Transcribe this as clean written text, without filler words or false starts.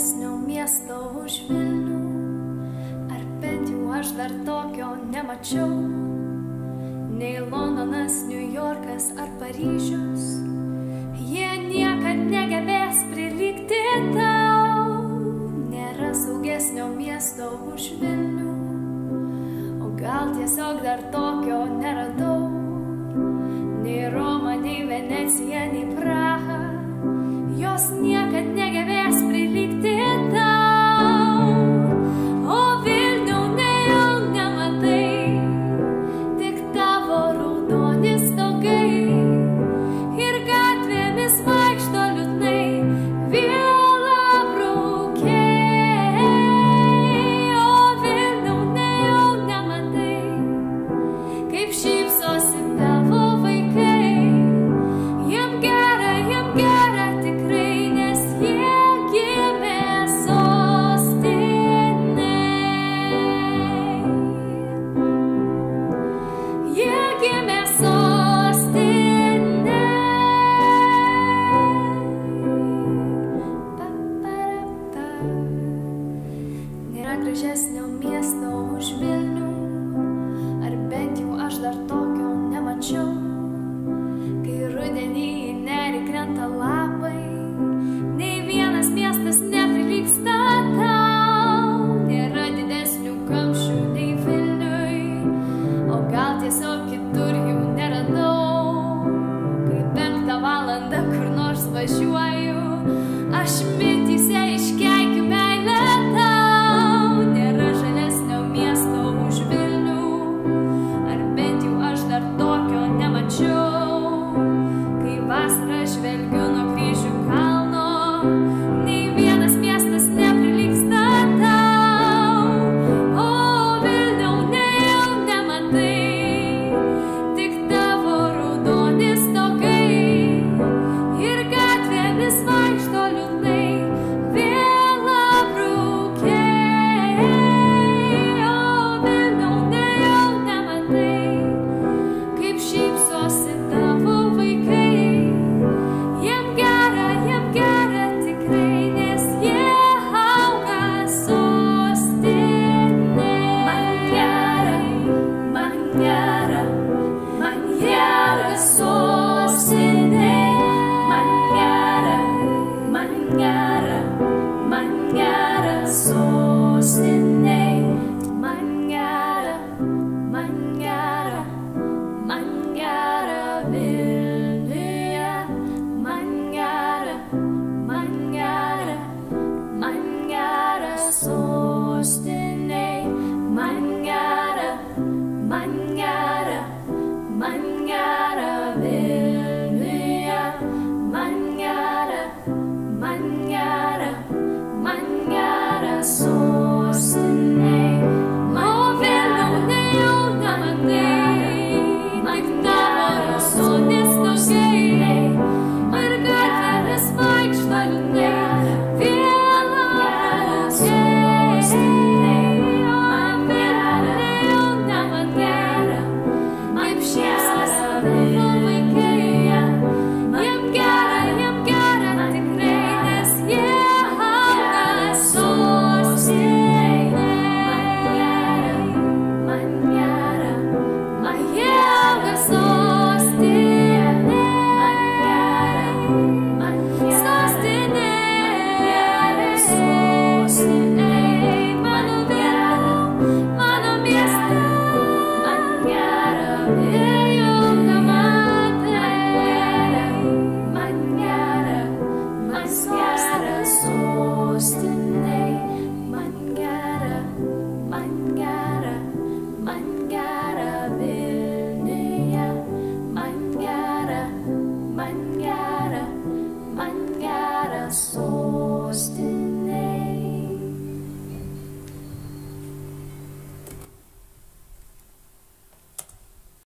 gražesnio miesto už Vilnių, ar bent jau aš dar tokio nemačiau, nei Londonas, New Yorkas ar Paryžius. Jie niekad negebės prilygti tau, nėra saugesnio miesto už Vilnių, o gal tiesiog dar tokio neradau, nei Roma, nei Venecija, nei Praha. Jos niekad negebės prilygti tau, o Vilnių nejau nematai, tik tavo raudoni stogai ir gatvėmis vaikšto liūdnai vielabraukiai, o Vilnių nejau nematai, kaip šypsosi tavo vaikai, jiem gera tikrai, nes jie gimė sostinėj. Jie gimė sostinėj. Nėra gražesnio miesto už Vilnių, ar bent jau aš dar tokio nemačiau, kai rudenį į nerį krenta lapai, nei vienas miestas neprilygsta tau, nėra didesnių kamščių nei Vilniui, o gal tiesiog kitur jų neradau, kai 5 valandą kur nors važiuoju, aš mintyse iškeikiu meilę tau, nėra žalesnio miesto už Vilnių, ar bent jau aš dar tokio nemačiau, kai vasarą žvelgiu nuo Kryžių kalno, nei vienas miestas neprilygsta tau, o Vilniau nejau nematai, tik tavo raudoni stogai ir gatvėmis vaikšto liūdnai vielabraukiai, o Vilniau nejau nematai, kaip šypsosi tavo vaikai, jiem gera tikrai, nes jie auga sostinėj. Man gera sostinėj. Man gera sostinėj. Man gera Vilniuje. Man gera sostinėj. Man gera Vilniuje. Man gera